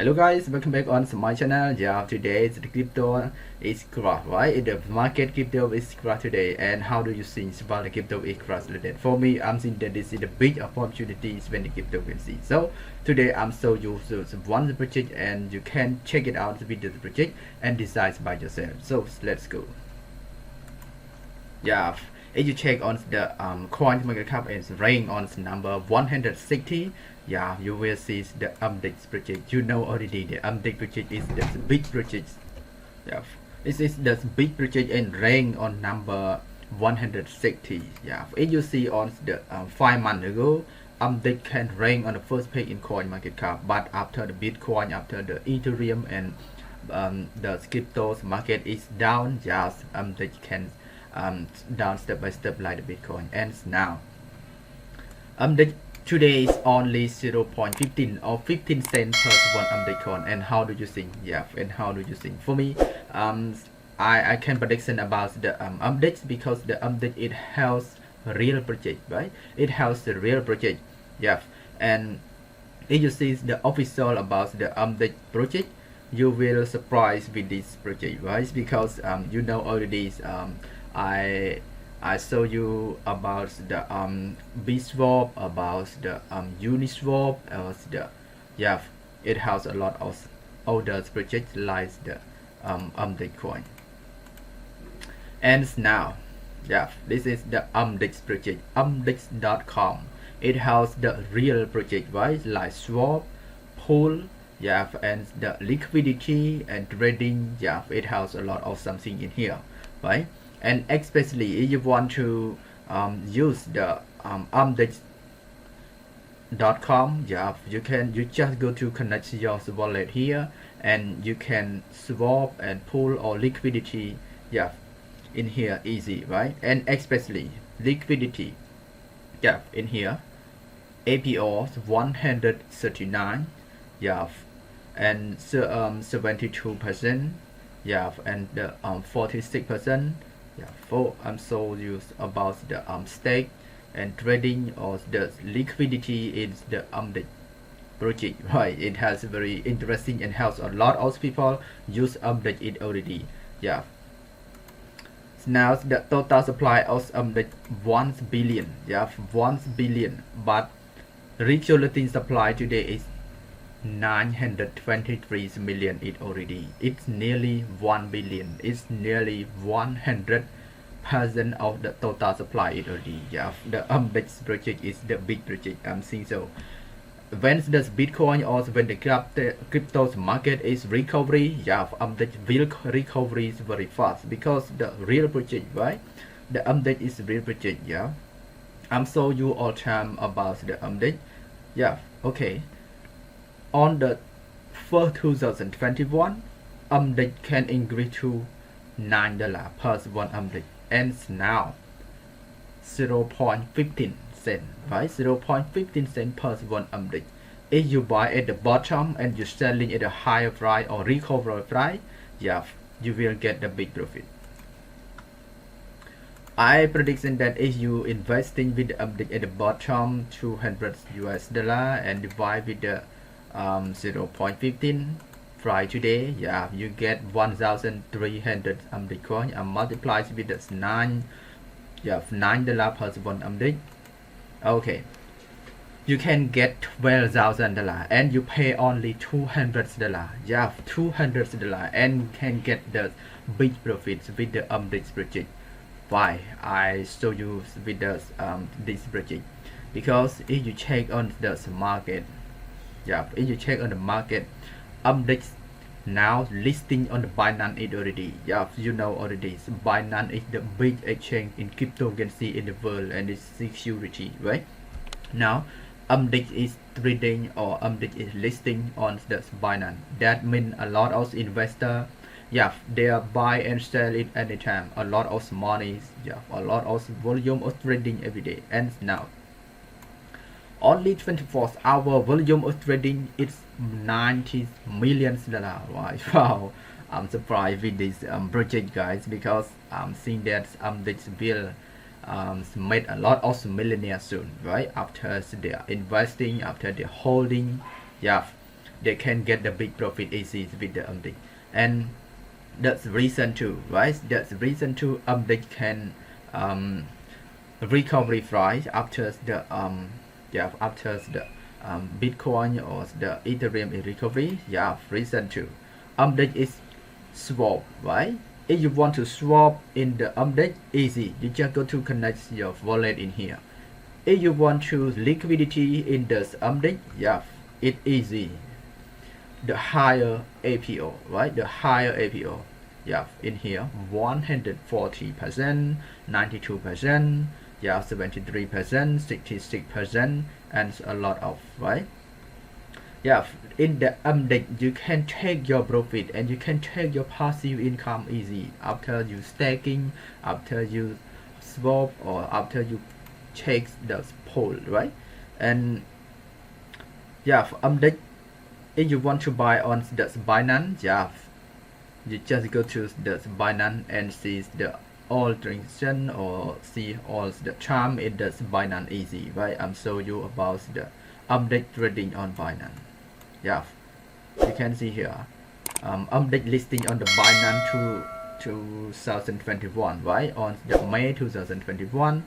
Hello guys, welcome back on my channel. Yeah, today the crypto is crash, right? The market crypto is crash today, and how do you think about the crypto is crash today? For me, I'm seeing that this is the big opportunities when the crypto can see. So today I'm show you one project, and you can check it out with the project and decide by yourself. So let's go. Yeah, if you check on the coin market cap is rank on number 160. Yeah, you will see the Mdex project. You know already the Mdex project is the big project. Yeah, this is the big project and rank on number 160. Yeah, if you see on the 5 months ago, Mdex can rank on the first page in coin market cap, but after the Bitcoin, after the Ethereum and the cryptos market is down, just Mdex can down step by step like the Bitcoin. And now today is only 0.15 or 15 cents per one Bitcoin. And how do you think? Yeah, and how do you think? For me, I can prediction about the Mdex, because the Mdex it has a real project, right? It has a real project. Yeah, and if you see the official about the Mdex project, you will surprise with this project, right? Because you know already I show you about the BSwap, about the Uniswap, yeah, it has a lot of other projects like the Mdex coin. And now, yeah, this is the Mdex project, Mdex.com. It has the real project, right? Like swap, pool, yeah, and the liquidity and trading. Yeah, it has a lot of something in here, right? And especially if you want to use the Mdex.com, yeah, you just go to connect your wallet here, and you can swap and pull or liquidity, yeah, in here easy, right? And especially liquidity, yeah, in here APR 139, yeah, and 72%, yeah, and 46%. Yeah, for I'm so used about the stake and trading or the liquidity in the Mdex project, right? It has very interesting and helps a lot of people use Mdex it already. Yeah. Now the total supply of Mdex 1 billion. Yeah, 1 billion. But circulating supply today is 923 million. It already, it's nearly 1 billion. It's nearly 100% of the total supply. It already, yeah, the Mdex project is the big project. I'm seeing. So when the Bitcoin or when the crypto market is recovery, yeah, Mdex will recovery very fast, because the real project, right? The Mdex is real project. Yeah, I'm so you all time about the Mdex. Yeah, okay. On the first 2021, Mdex can increase to $9 per one Mdex, and now 0.15 cent, right? 0.15 cent per one Mdex. If you buy at the bottom and you're selling at a higher price or recovery price, yeah, you will get the big profit. I prediction that if you investing with the Mdex at the bottom $200 and divide with the 0.15 price today, yeah, you get 1,300 Mdex coin, and multiply with the 9, yeah, $9 per one Mdex. Okay, you can get $12,000 and you pay only $200. Yeah, $200 and can get the big profits with the Mdex project. Why I show you with the this project? Because if you check on the market, yeah, if you check on the market, Mdex now listing on the Binance it already. Yeah, you know already. So Binance is the big exchange in cryptocurrency in the world, and it's security, right? Now Mdex is trading or Mdex is listing on the Binance. That means a lot of investors, yeah, they are buy and sell it anytime. A lot of money, yeah, a lot of volume of trading every day. And now only 24-hour volume of trading is $90 million. Wow, I'm surprised with this project, guys, because I'm seeing that Mdex will made a lot of millionaires soon, right? After they're investing, after they're holding, yeah, they can get the big profit easy with the Mdex. And that's the reason too, right? That's the reason too Mdex can recovery price after the after the Bitcoin or the Ethereum in recovery. Yeah, reason too. Mdex is swap, right? If you want to swap in the Mdex, easy. You just go to connect your wallet in here. If you want to liquidity in the Mdex, yeah, it's easy. The higher APO, right? The higher APO, yeah, in here 140%, 92%, yeah, 73%, 66%, and a lot of, right? Yeah, in the Mdex you can take your profit and you can take your passive income easy after you staking, after you swap, or after you check the pool, right? And yeah, for Mdex, if you want to buy on the Binance, yeah, you just go to the Binance and see the all transaction or see all the charm in the Binance easy, right? I'm show you about the Mdex trading on Binance. Yeah, you can see here Mdex listing on the Binance to 2021, right? On the May 2021,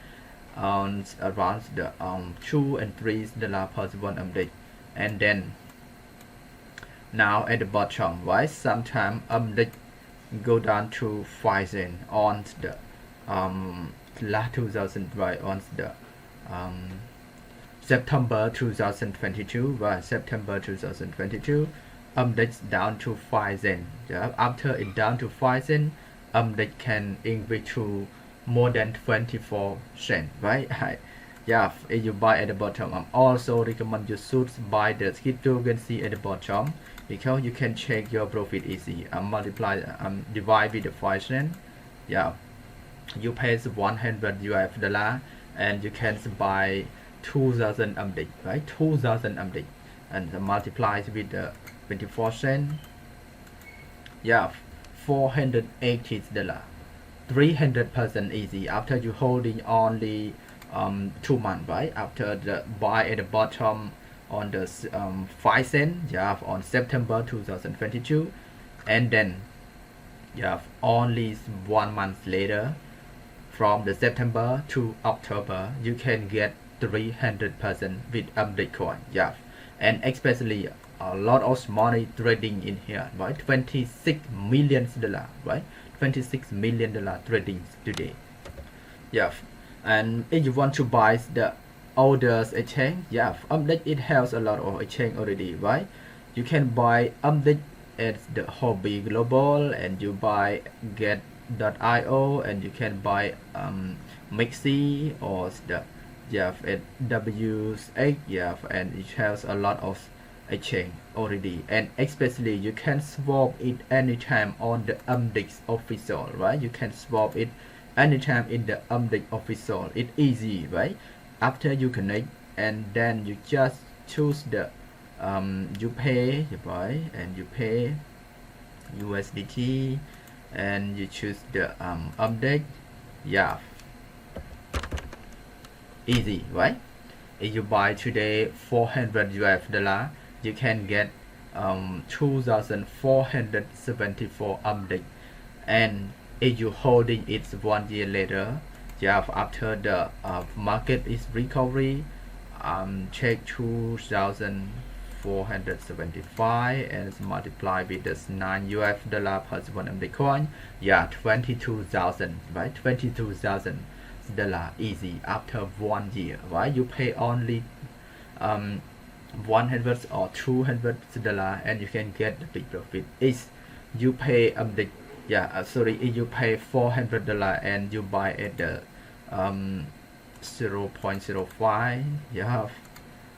on around the $2 and $3 per one Mdex. And then now at the bottom, right, sometimes Mdex go down to 5 cents on the last 2000, right, on the September 2022, right? September 2022, Mdex down to 5 cents. Yeah, after it down to 5 cents, Mdex can increase to more than 24 cents, right? Yeah, if you buy at the bottom, I'm also recommend you should buy the cryptocurrency at the bottom because you can check your profit easy. Divide with the 5 cents. Yeah, you pay $100 and you can buy 2000 Mdex, right? 2000 Mdex, and multiply with the 24 cents. Yeah, $480, 300% easy after you holding only 2 months, right? After the buy at the bottom on the 5 cents, yeah, on September 2022, and then yeah, only 1 month later, from the September to October, you can get 300% with Mdex coin. Yeah, and especially a lot of money trading in here, right? $26 million, right? $26 million trading today. Yeah, and if you want to buy the older exchange, yeah, Mdex it has a lot of exchange already, right? You can buy Mdex at the Hobby Global, and you buy Get.io, and you can buy Mixi or the at WX, yeah, and it has a lot of exchange already, and especially you can swap it anytime on the Mdex official, right? You can swap it anytime in the Mdex official. It's easy, right? After you connect, and then you just choose the you pay, right? And you pay USDT, and you choose the Mdex. Yeah, easy, right? If you buy today $400, you can get 2474 Mdex, and if you holding it 1 year later, yeah, after the market is recovery, check 2475 and multiply with this $9 per one Mdex coin, yeah, 22,000, right? $22,000 easy after 1 year, right? You pay only 100 or $200, and you can get the big profit. Is you pay if you pay $400 and you buy at the 0.05, you have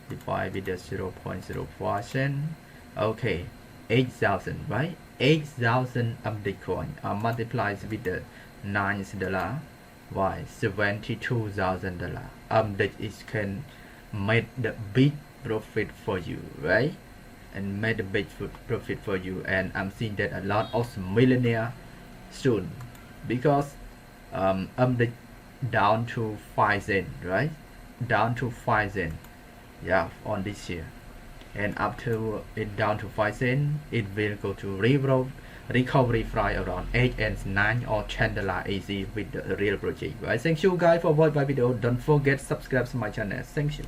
divide with the 0.05 cent. Okay, 8,000, right? 8,000 Mdex coin multiplied with the $9. Why? $72,000. Mdex is can make the big profit for you, right? And made a big profit for you, and I'm seeing that a lot of millionaire soon, because Mdex down to 5 cents, right? Down to 5 cents, yeah, on this year. and after it down to 5 cents, it will go to recovery price around 8 and 9 or $10 easy with the real project. Right? Thank you guys for watching my video. Don't forget subscribe to my channel. Thank you.